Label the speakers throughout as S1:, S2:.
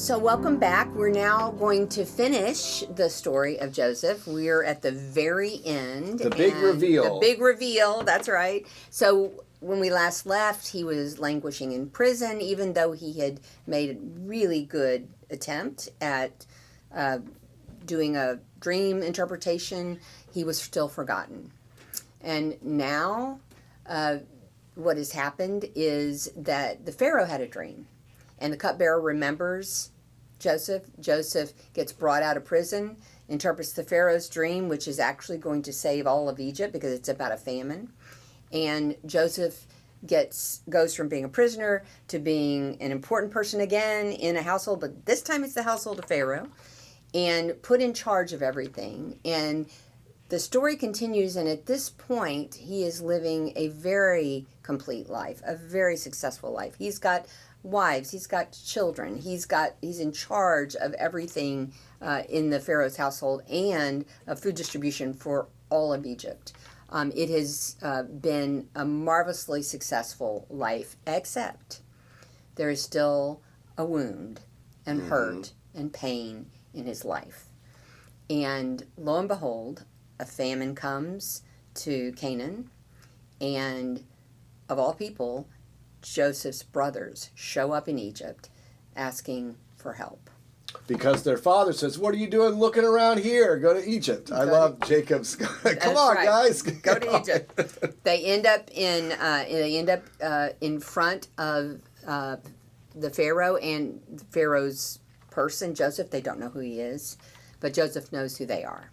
S1: So welcome back. We're now going to finish the story of Joseph. We're at the very end.
S2: The big reveal.
S1: The big reveal, that's right. So when we last left, he was languishing in prison, even though he had made a really good attempt at doing a dream interpretation. He was still forgotten. And now what has happened is that the Pharaoh had a dream. And the cupbearer remembers Joseph. Joseph gets brought out of prison, interprets the Pharaoh's dream, which is actually going to save all of Egypt because it's about a famine. And Joseph goes from being a prisoner to being an important person again in a household, but this time it's the household of Pharaoh, and put in charge of everything. And the story continues, and at this point, he is living a very complete life, a very successful life. He's got wives, he's got children, he's in charge of everything in the Pharaoh's household and of food distribution for all of Egypt. It has been a marvelously successful life, except there is still a wound and hurt and pain in his life. And lo and behold, a famine comes to Canaan, and of all people, Joseph's brothers show up in Egypt asking for help.
S2: Because their father says, "What are you doing looking around here? Go to Egypt." I love Jacob's. Come on,
S1: right,
S2: guys,
S1: go to Egypt. They end up in front of the Pharaoh and Pharaoh's person, Joseph. They don't know who he is, but Joseph knows who they are.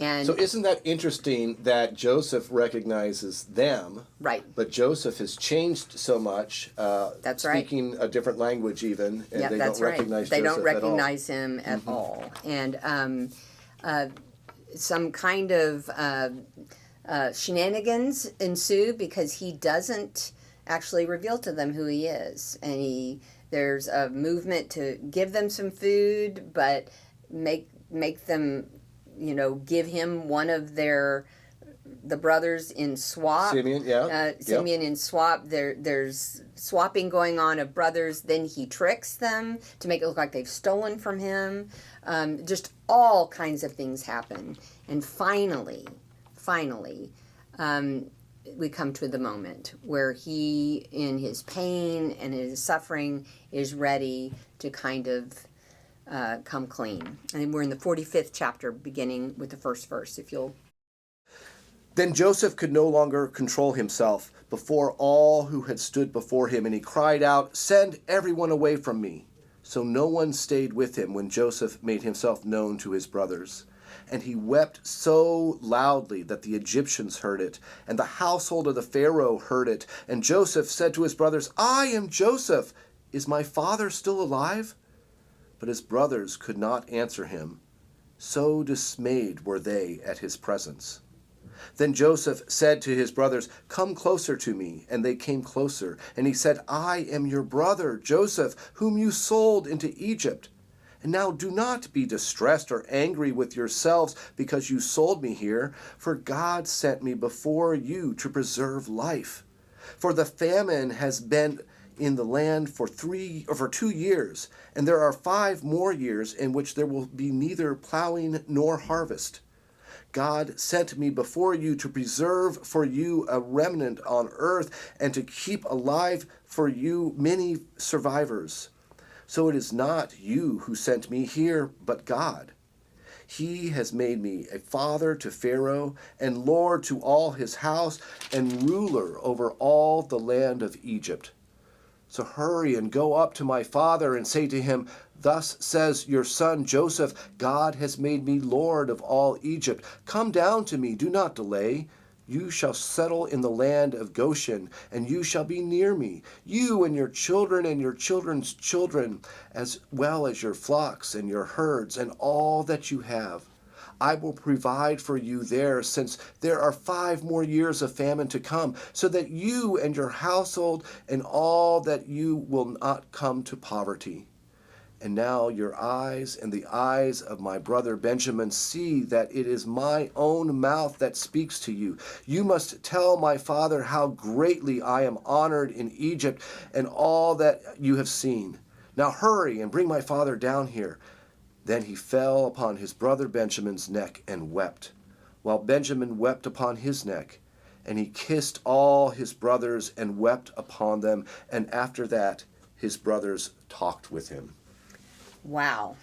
S1: And
S2: so isn't that interesting that Joseph recognizes them?
S1: Right.
S2: But Joseph has changed so much.
S1: That's right.
S2: Speaking a different language even, and they
S1: that's
S2: don't recognize
S1: They
S2: Joseph
S1: don't recognize him at
S2: Mm-hmm.
S1: all. And some kind of shenanigans ensue because he doesn't actually reveal to them who he is. And there's a movement to give them some food, but make them, give him one of the brothers in swap.
S2: Simeon, yeah.
S1: Simeon in swap. There's swapping going on of brothers. Then he tricks them to make it look like they've stolen from him. Just all kinds of things happen. And finally, we come to the moment where he, in his pain and his suffering, is ready to kind of come clean. And we're in the 45th chapter, beginning with the first verse, if you'll.
S2: Then Joseph could no longer control himself before all who had stood before him, and he cried out, "Send everyone away from me." So no one stayed with him when Joseph made himself known to his brothers. And he wept so loudly that the Egyptians heard it, and the household of the Pharaoh heard it. And Joseph said to his brothers, "I am Joseph. Is my father still alive?" But his brothers could not answer him. So dismayed were they at his presence. Then Joseph said to his brothers, "Come closer to me." And they came closer. And he said, "I am your brother, Joseph, whom you sold into Egypt. And now do not be distressed or angry with yourselves because you sold me here, for God sent me before you to preserve life. For the famine has been in the land for 2 years, and there are 5 more years in which there will be neither plowing nor harvest. God sent me before you to preserve for you a remnant on earth and to keep alive for you many survivors. So it is not you who sent me here, but God. He has made me a father to Pharaoh and lord to all his house and ruler over all the land of Egypt. So hurry and go up to my father and say to him, 'Thus says your son Joseph, God has made me lord of all Egypt. Come down to me, do not delay. You shall settle in the land of Goshen, and you shall be near me, you and your children's children, as well as your flocks and your herds and all that you have. I will provide for you there, since there are 5 more years of famine to come, so that you and your household and all that you will not come to poverty. And now your eyes and the eyes of my brother Benjamin see that it is my own mouth that speaks to you. You must tell my father how greatly I am honored in Egypt and all that you have seen. Now hurry and bring my father down here." Then he fell upon his brother Benjamin's neck and wept, while Benjamin wept upon his neck. And he kissed all his brothers and wept upon them. And after that, his brothers talked with him.
S1: Wow.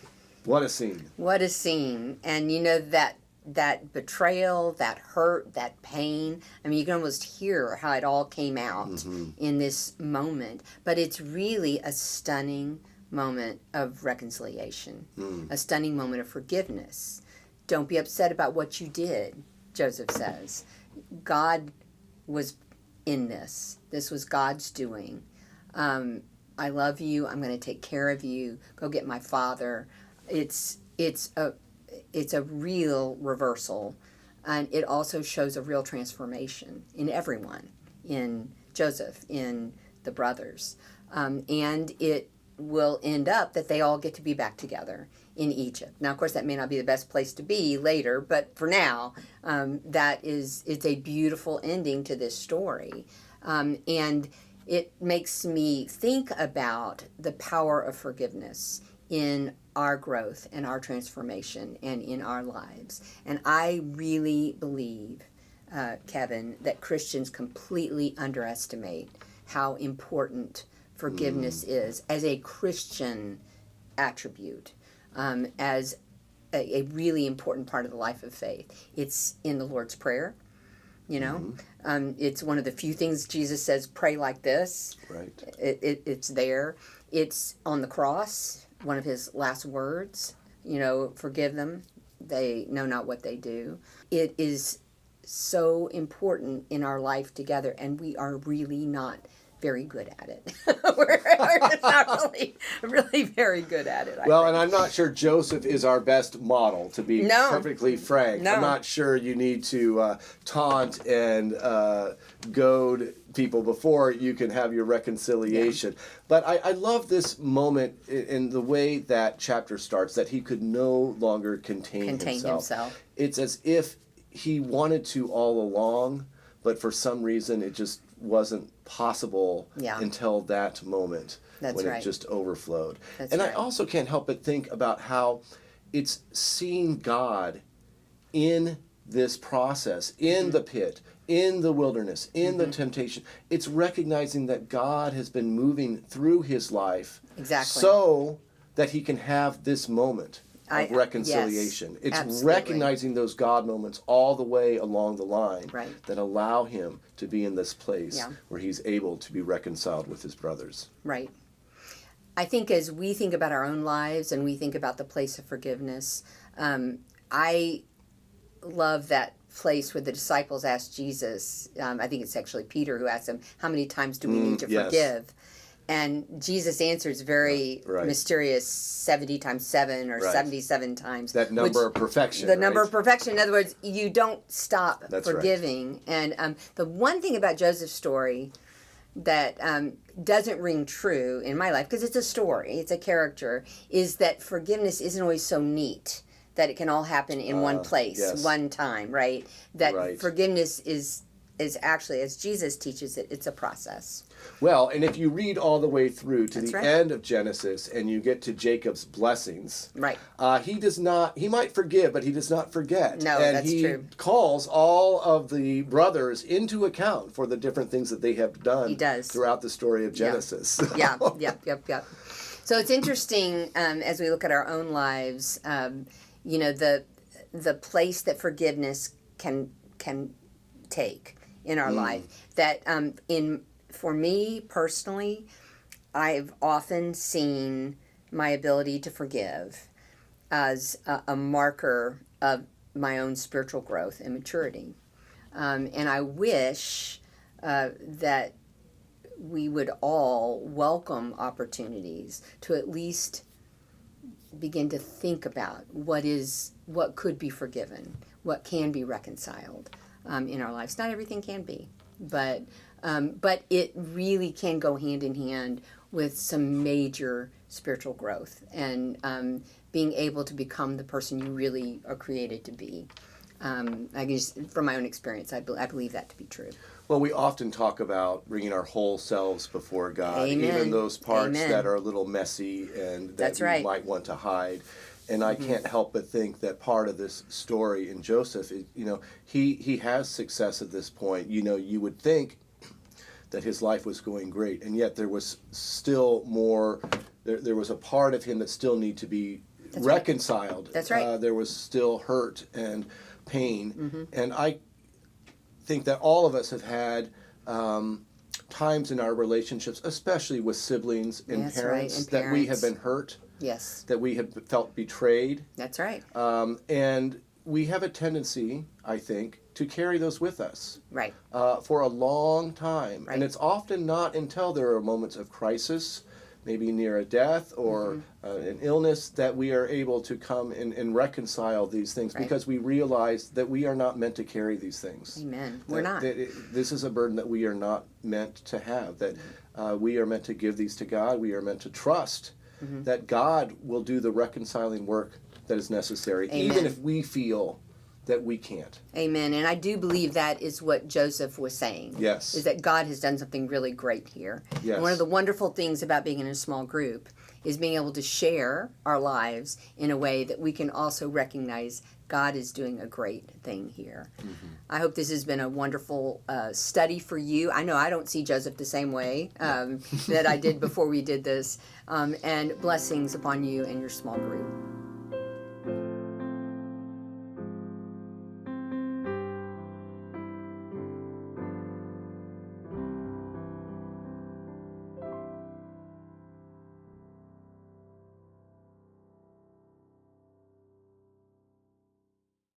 S2: What a scene.
S1: What a scene. And you know, that betrayal, that hurt, that pain. I mean, you can almost hear how it all came out in this moment. But it's really a stunning moment of reconciliation, a stunning moment of forgiveness. Don't be upset about what you did, Joseph says. God was in this. This was God's doing. I love you. I'm going to take care of you. Go get my father. It's a real reversal, and it also shows a real transformation in everyone, in Joseph, in the brothers, and it will end up that they all get to be back together in Egypt. Now, of course, that may not be the best place to be later, but for now, it's a beautiful ending to this story, and it makes me think about the power of forgiveness in our growth and our transformation and in our lives. And I really believe, Kevin, that Christians completely underestimate how important forgiveness is as a Christian attribute, as a really important part of the life of faith. It's in the Lord's Prayer, you know. It's one of the few things Jesus says, pray like this.
S2: Right.
S1: It's there. It's on the cross, one of his last words, you know, forgive them. They know not what they do. It is so important in our life together, and we are really not very good at it. we're just not really very good at it.
S2: Well, and I'm not sure Joseph is our best model, to be perfectly frank.
S1: No.
S2: I'm not sure you need to taunt and goad people before you can have your reconciliation. Yeah. But I love this moment in the way that chapter starts, that he could no longer contain himself. It's as if he wanted to all along, but for some reason it just wasn't possible until that moment when it just overflowed. I also can't help but think about how it's seeing God in this process, in the pit, in the wilderness, in the temptation. It's recognizing that God has been moving through his life so that he can have this moment of reconciliation.
S1: Yes,
S2: it's
S1: absolutely.
S2: recognizing those God moments all the way along the line that allow him to be in this place where he's able to be reconciled with his brothers.
S1: Right. I think as we think about our own lives and we think about the place of forgiveness, I love that place where the disciples asked Jesus, I think it's actually Peter who asked him, how many times do we need to forgive? And Jesus answers very mysterious 70 times 7 or 77 times.
S2: That number of perfection.
S1: The number of perfection. In other words, you don't stop forgiving. And the one thing about Joseph's story that doesn't ring true in my life, because it's a story, it's a character, is that forgiveness isn't always so neat that it can all happen in one place, one time, right? That forgiveness is actually, as Jesus teaches it, it's a process.
S2: Well, and if you read all the way through to the end of Genesis and you get to Jacob's blessings, he might forgive, but he does not forget.
S1: No,
S2: and
S1: that's true.
S2: He calls all of the brothers into account for the different things that they have done throughout the story of Genesis.
S1: Yep. So it's interesting as we look at our own lives, you know, the place that forgiveness can take in our life. That for me personally, I've often seen my ability to forgive as a marker of my own spiritual growth and maturity. And I wish that we would all welcome opportunities to at least begin to think about what could be forgiven, what can be reconciled in our lives. Not everything can be, but it really can go hand in hand with some major spiritual growth and being able to become the person you really are created to be. I guess from my own experience, I believe that to be true.
S2: Well, we often talk about bringing our whole selves before God,
S1: Amen.
S2: even those parts
S1: Amen.
S2: that are a little messy and that
S1: That's
S2: we
S1: right.
S2: might want to hide. And I can't help but think that part of this story in Joseph, he has success at this point. You would think that his life was going great, and yet there was still more. There was a part of him that still need to be reconciled.
S1: That's right.
S2: There was still hurt and pain, and I think that all of us have had times in our relationships, especially with siblings and
S1: That's right,
S2: parents,
S1: and
S2: that we have
S1: parents.
S2: been hurt,
S1: Yes,
S2: that we have felt betrayed,
S1: that's right.
S2: and we have a tendency, I think, to carry those with us
S1: Right.
S2: for a long time.
S1: Right.
S2: And it's often not until there are moments of crisis, maybe near a death or an illness, that we are able to come and reconcile these things,
S1: Right.
S2: because we realize that we are not meant to carry these things.
S1: Amen.
S2: That-
S1: We're not.
S2: this is a burden that we are not meant to have, that we are meant to give these to God. We are meant to trust that God will do the reconciling work that is necessary,
S1: Amen.
S2: even if we feel that we can't.
S1: Amen. And I do believe that is what Joseph was saying.
S2: Yes.
S1: Is that God has done something really great here.
S2: Yes.
S1: And one of the wonderful things about being in a small group is being able to share our lives in a way that we can also recognize God is doing a great thing here. I hope this has been a wonderful study for you. I know I don't see Joseph the same way that I did before we did this. And blessings upon you and your small group.